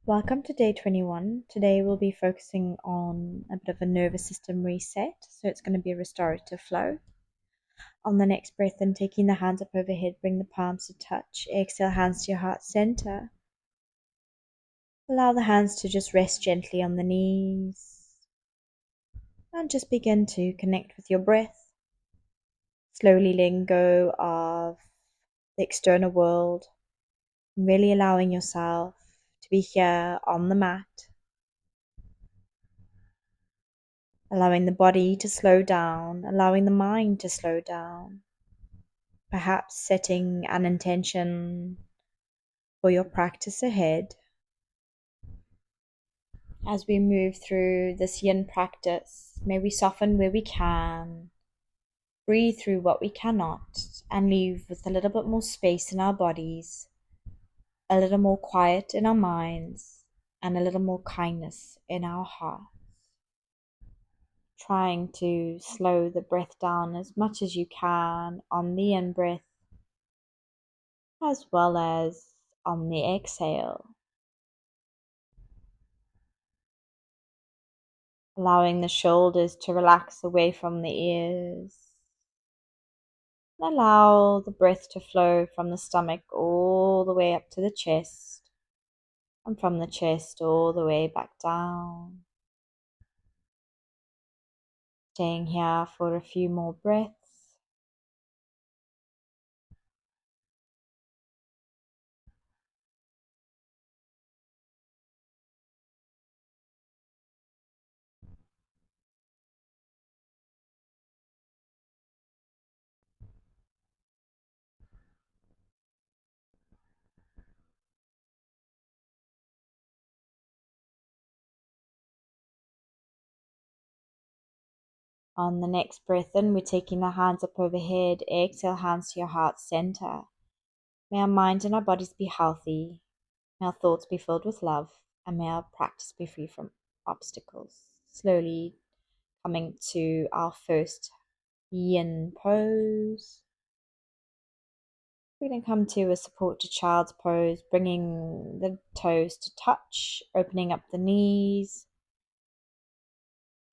Welcome to day 21. Today we'll be focusing on a bit of a nervous system reset. So it's going to be a restorative flow. On the next breath in, taking the hands up overhead, bring the palms to touch. Exhale, hands to your heart center. Allow the hands to just rest gently on the knees. And just begin to connect with your breath. Slowly letting go of the external world. Really allowing yourself to be here on the mat. Allowing the body to slow down, allowing the mind to slow down. Perhaps setting an intention for your practice ahead. As we move through this yin practice, may we soften where we can, breathe through what we cannot, and leave with a little bit more space in our bodies, a little more quiet in our minds, and a little more kindness in our hearts. Trying to slow the breath down as much as you can on the in-breath as well as on the exhale. Allowing the shoulders to relax away from the ears. Allow the breath to flow from the stomach all the way up to the chest, and from the chest all the way back down. Staying here for a few more breaths. On the next breath in, we're taking the hands up overhead. Exhale, hands to your heart center. May our minds and our bodies be healthy. May our thoughts be filled with love. And may our practice be free from obstacles. Slowly coming to our first yin pose. We're going to come to a support to child's pose, bringing the toes to touch, opening up the knees,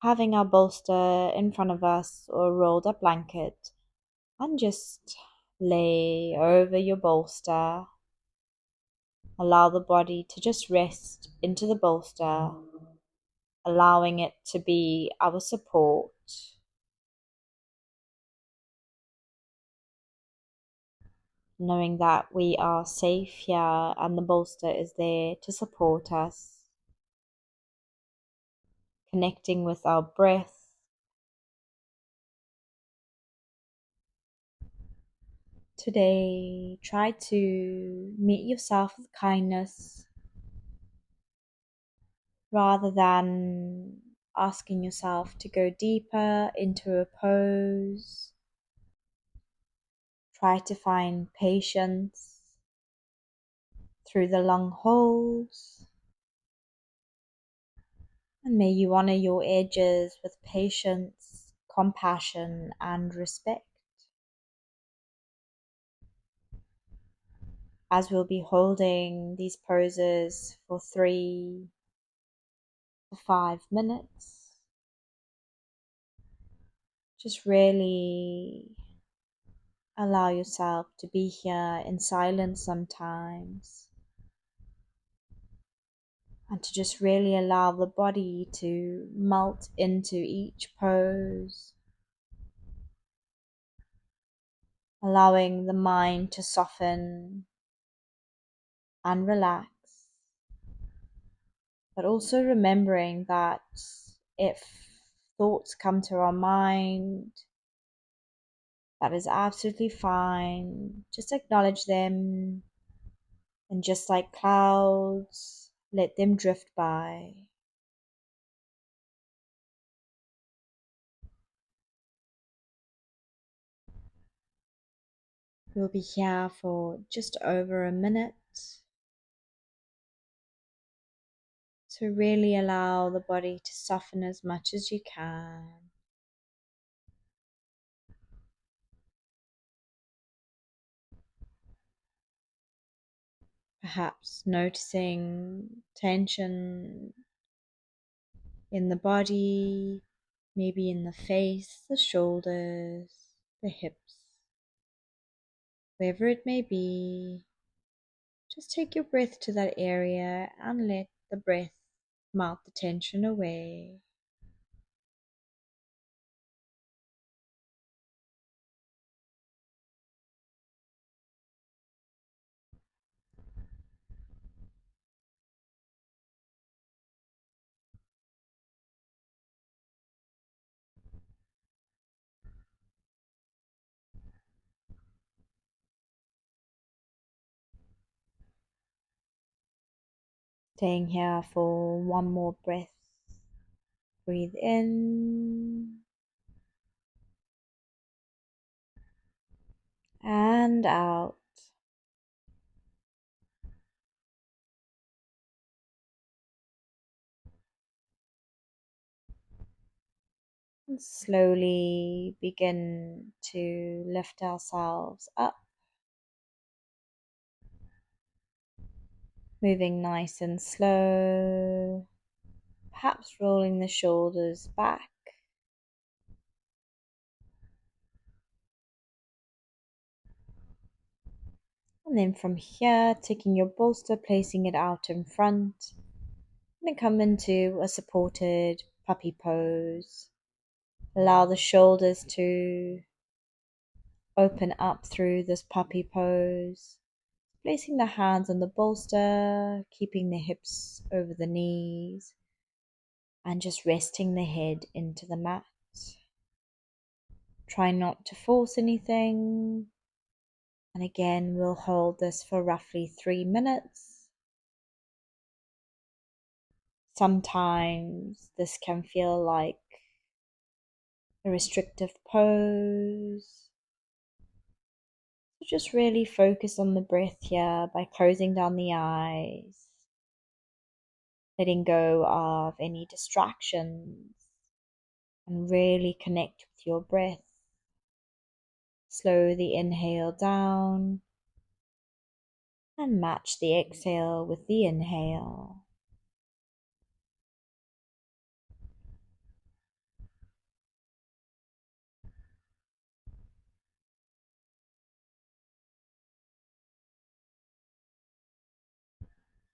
having our bolster in front of us or a rolled up blanket, and just lay over your bolster. Allow the body to just rest into the bolster, allowing it to be our support. Knowing that we are safe here and the bolster is there to support us. Connecting with our breath. Today, try to meet yourself with kindness rather than asking yourself to go deeper into a pose. Try to find patience through the long holds. And may you honor your edges with patience, compassion, and respect. As we'll be holding these poses for 3 to 5 minutes, just really allow yourself to be here in silence sometimes, and to just really allow the body to melt into each pose, allowing the mind to soften and relax, but also remembering that if thoughts come to our mind, that is absolutely fine. Just acknowledge them, and just like clouds, let them drift by. We'll be here for just over a minute to really allow the body to soften as much as you can. Perhaps noticing tension in the body, maybe in the face, the shoulders, the hips, wherever it may be. Just take your breath to that area and let the breath melt the tension away. Staying here for one more breath. Breathe in and out. And slowly begin to lift ourselves up, moving nice and slow, perhaps rolling the shoulders back. And then from here, taking your bolster, placing it out in front, and come into a supported puppy pose. Allow the shoulders to open up through this puppy pose. Placing the hands on the bolster, keeping the hips over the knees, and just resting the head into the mat. Try not to force anything. And again, we'll hold this for roughly 3 minutes. Sometimes this can feel like a restrictive pose. So just really focus on the breath here by closing down the eyes, letting go of any distractions, and really connect with your breath. Slow the inhale down and match the exhale with the inhale.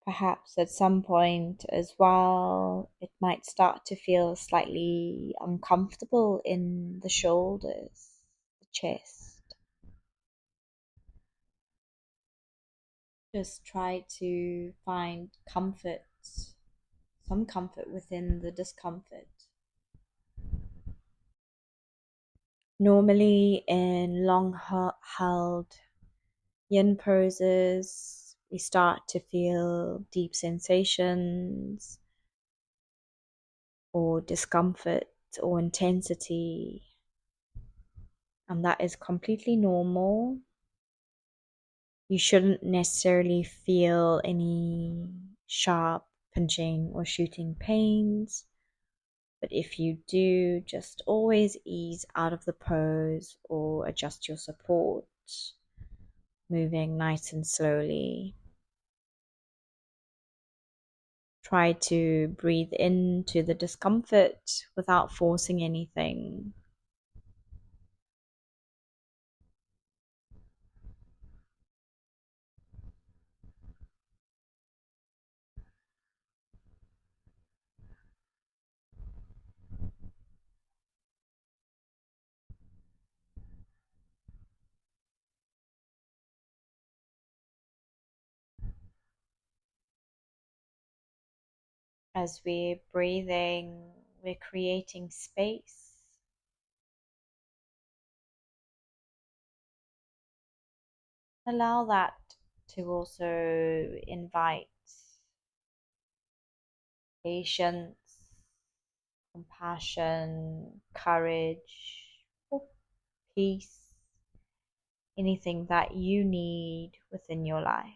Perhaps at some point as well, it might start to feel slightly uncomfortable in the shoulders, the chest. Just try to find comfort, some comfort within the discomfort. Normally in long held yin poses, we start to feel deep sensations or discomfort or intensity, and that is completely normal. You shouldn't necessarily feel any sharp pinching or shooting pains, but if you do, just always ease out of the pose or adjust your support, moving nice and slowly. Try to breathe into the discomfort without forcing anything. As we're breathing, we're creating space. Allow that to also invite patience, compassion, courage, or peace, anything that you need within your life.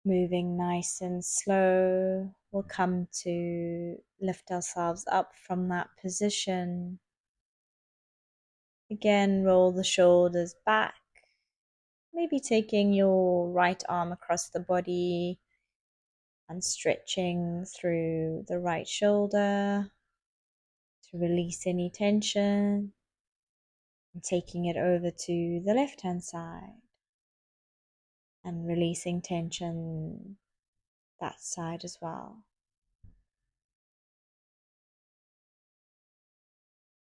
Moving nice and slow, we'll come to lift ourselves up from that position, Again, roll the shoulders back, maybe taking your right arm across the body and stretching through the right shoulder to release any tension, and taking it over to the left hand side and releasing tension that side as well.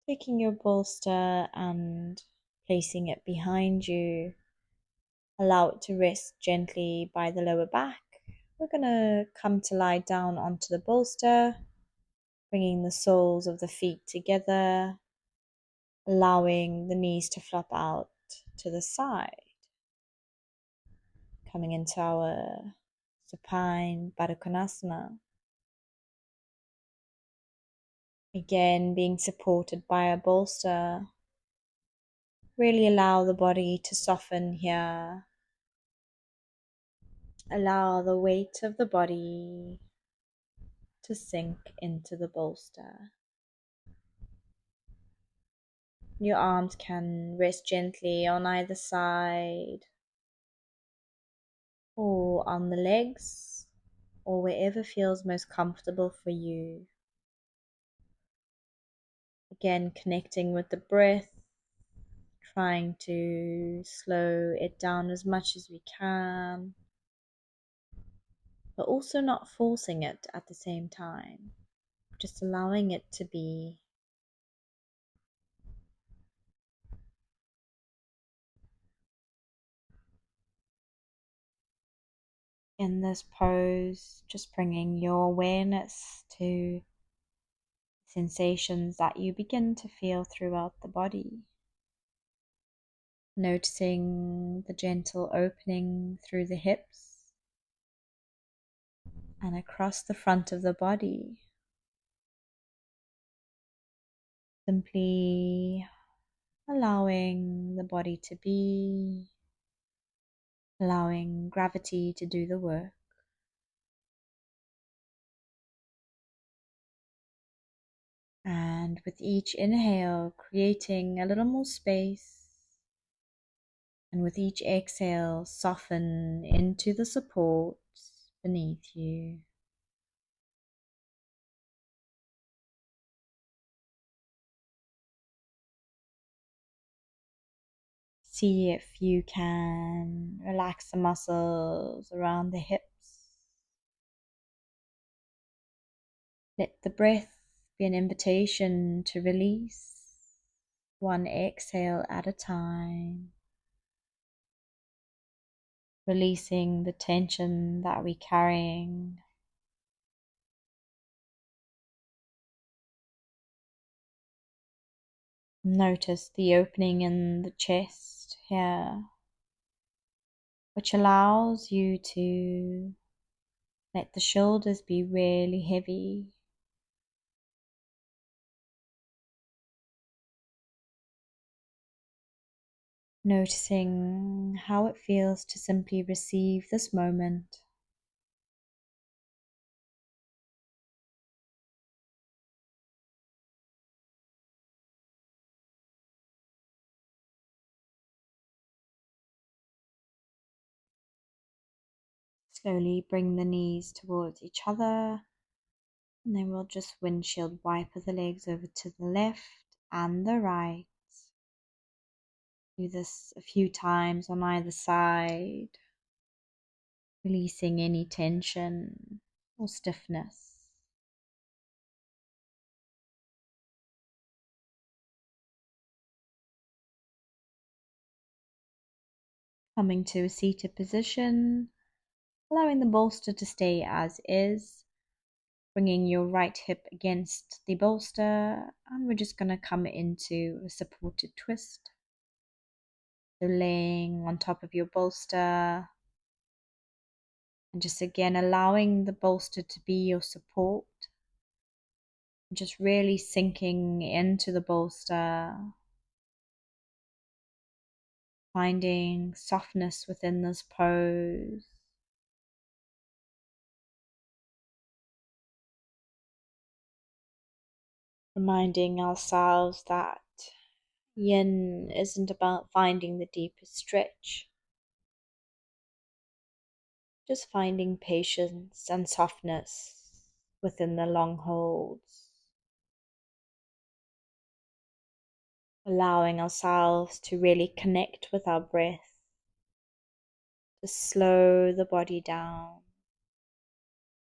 Taking your bolster and placing it behind you, allow it to rest gently by the lower back. We're going to come to lie down onto the bolster, bringing the soles of the feet together, allowing the knees to flop out to the side, coming into our supine Baddha Konasana. Again, being supported by a bolster. Really allow the body to soften here. Allow the weight of the body to sink into the bolster. Your arms can rest gently on either side or on the legs or wherever feels most comfortable for you. Again, connecting with the breath, trying to slow it down as much as we can, but also not forcing it at the same time, just allowing it to be. In this pose, just bringing your awareness to sensations that you begin to feel throughout the body. Noticing the gentle opening through the hips and across the front of the body. Simply allowing the body to be, allowing gravity to do the work. And with each inhale, creating a little more space. And with each exhale, soften into the support beneath you. See if you can relax the muscles around the hips. Let the breath be an invitation to release, one exhale at a time. Releasing the tension that we're carrying. Notice the opening in the chest here, which allows you to let the shoulders be really heavy. Noticing how it feels to simply receive this moment. Slowly bring the knees towards each other, and then we'll just windshield wiper the legs over to the left and the right. Do this a few times on either side, releasing any tension or stiffness. Coming to a seated position, allowing the bolster to stay as is, bringing your right hip against the bolster, and we're just going to come into a supported twist. So laying on top of your bolster, and just again allowing the bolster to be your support, just really sinking into the bolster, finding softness within this pose. Reminding ourselves that Yin isn't about finding the deepest stretch, just finding patience and softness within the long holds, allowing ourselves to really connect with our breath, to slow the body down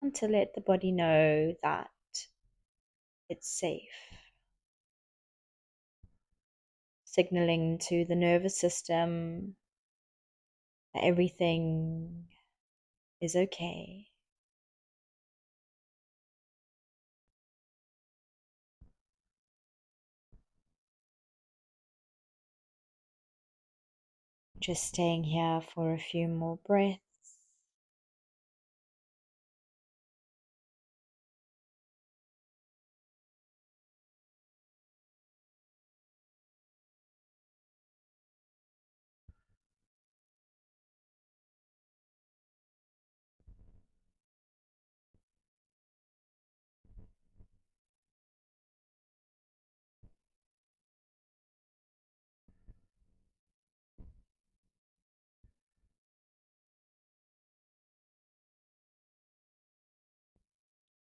and to let the body know that it's safe, signaling to the nervous system that everything is okay. Just staying here for a few more breaths.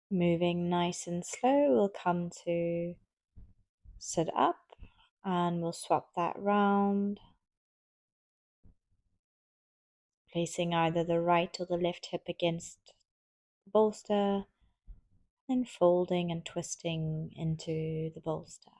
Moving nice and slow, we'll come to sit up and we'll swap that round, placing either the right or the left hip against the bolster and folding and twisting into the bolster.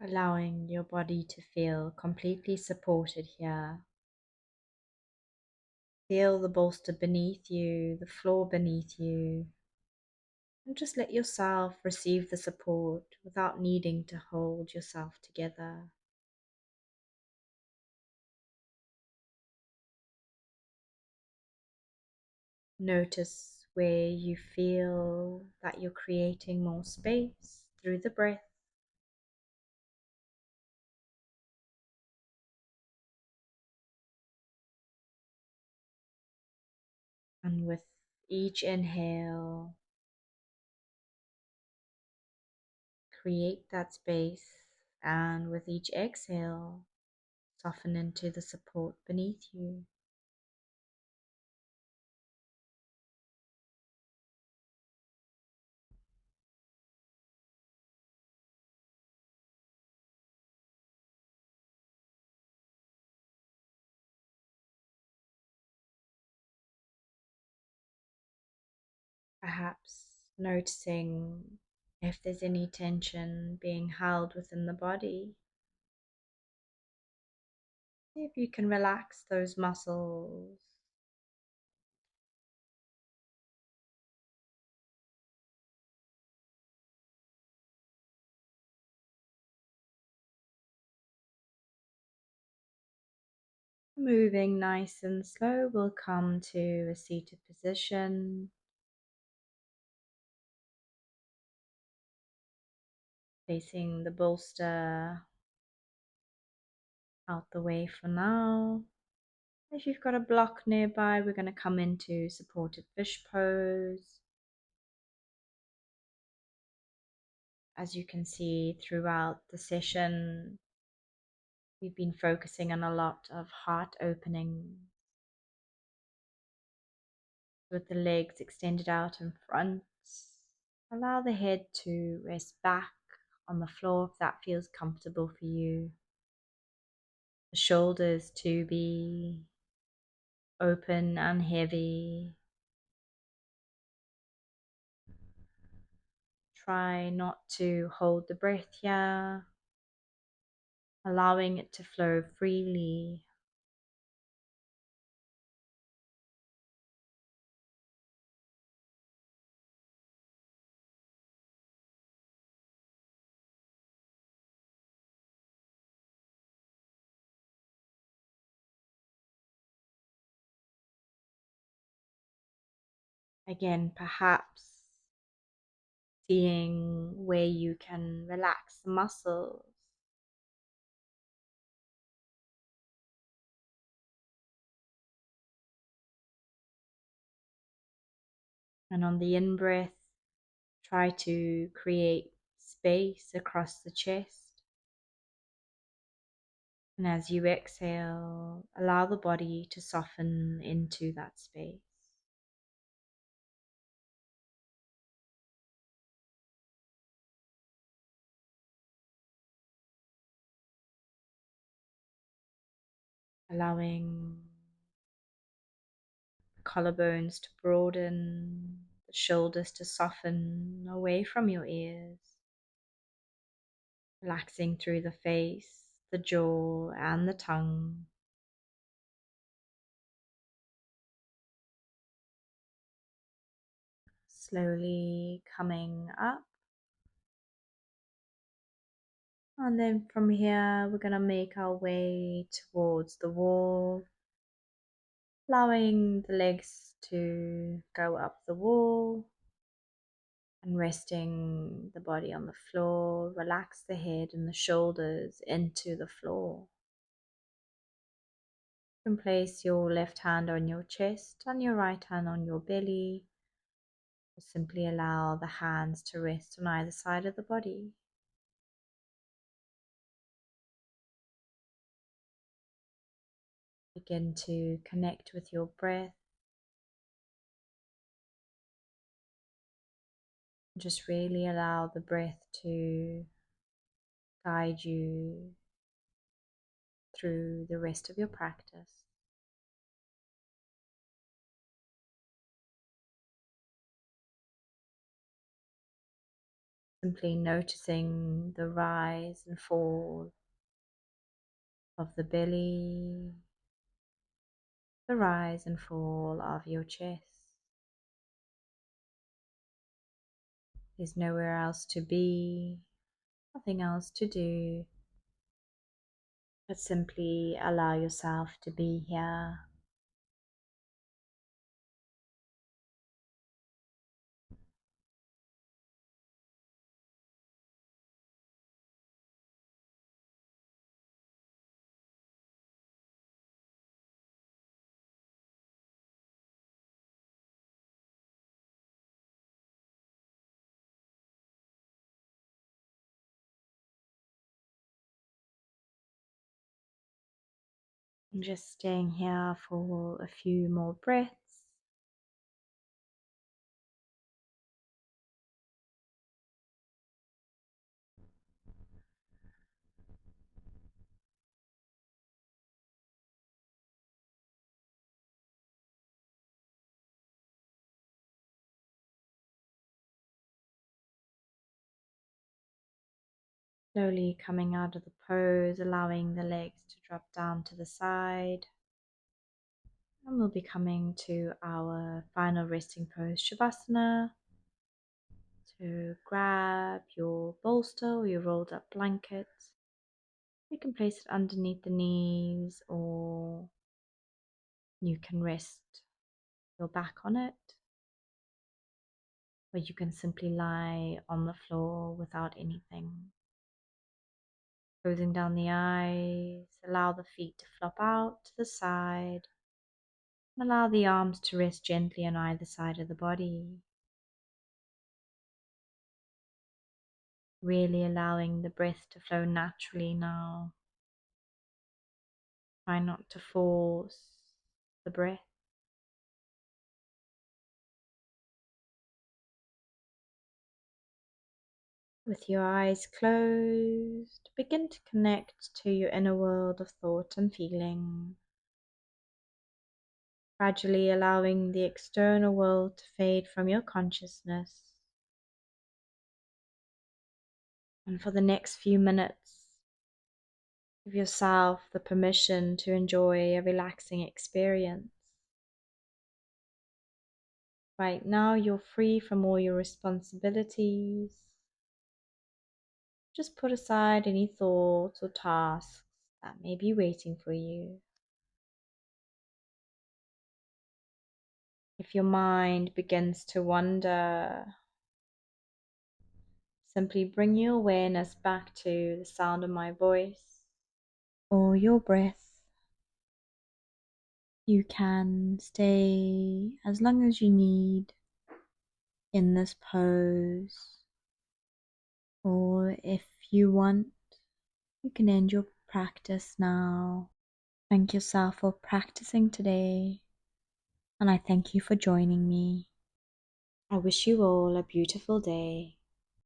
Allowing your body to feel completely supported here. Feel the bolster beneath you, the floor beneath you, and just let yourself receive the support without needing to hold yourself together. Notice where you feel that you're creating more space through the breath. And with each inhale, create that space. And with each exhale, soften into the support beneath you. Perhaps noticing if there's any tension being held within the body. See if you can relax those muscles. Moving nice and slow, we'll come to a seated position, placing the bolster out the way for now. If you've got a block nearby, we're going to come into supported fish pose. As you can see throughout the session, we've been focusing on a lot of heart opening, with the legs extended out in front. Allow the head to rest back on the floor if that feels comfortable for you. The shoulders to be open and heavy. Try not to hold the breath here, allowing it to flow freely. Again, perhaps seeing where you can relax the muscles. And on the in-breath, try to create space across the chest. And as you exhale, allow the body to soften into that space. Allowing the collarbones to broaden, the shoulders to soften away from your ears. Relaxing through the face, the jaw, and the tongue. Slowly coming up. And then from here, we're going to make our way towards the wall, allowing the legs to go up the wall and resting the body on the floor. Relax the head and the shoulders into the floor. You can place your left hand on your chest and your right hand on your belly. Or simply allow the hands to rest on either side of the body. Begin to connect with your breath. Just really allow the breath to guide you through the rest of your practice. Simply noticing the rise and fall of the belly, the rise and fall of your chest. There's nowhere else to be, nothing else to do, but simply allow yourself to be here. And just staying here for a few more breaths. Slowly coming out of the pose, allowing the legs to drop down to the side. And we'll be coming to our final resting pose, Shavasana. So grab your bolster or your rolled up blanket. You can place it underneath the knees, or you can rest your back on it, or you can simply lie on the floor without anything. Closing down the eyes, allow the feet to flop out to the side, and allow the arms to rest gently on either side of the body. Really allowing the breath to flow naturally now. Try not to force the breath. With your eyes closed, begin to connect to your inner world of thought and feeling, gradually allowing the external world to fade from your consciousness. And for the next few minutes, give yourself the permission to enjoy a relaxing experience. Right now, you're free from all your responsibilities. Just put aside any thoughts or tasks that may be waiting for you. If your mind begins to wander, Simply bring your awareness back to the sound of my voice or your breath. You can stay as long as you need in this pose, or if you want, you can end your practice now. Thank yourself for practicing today, and I thank you for joining me. I wish you all a beautiful day.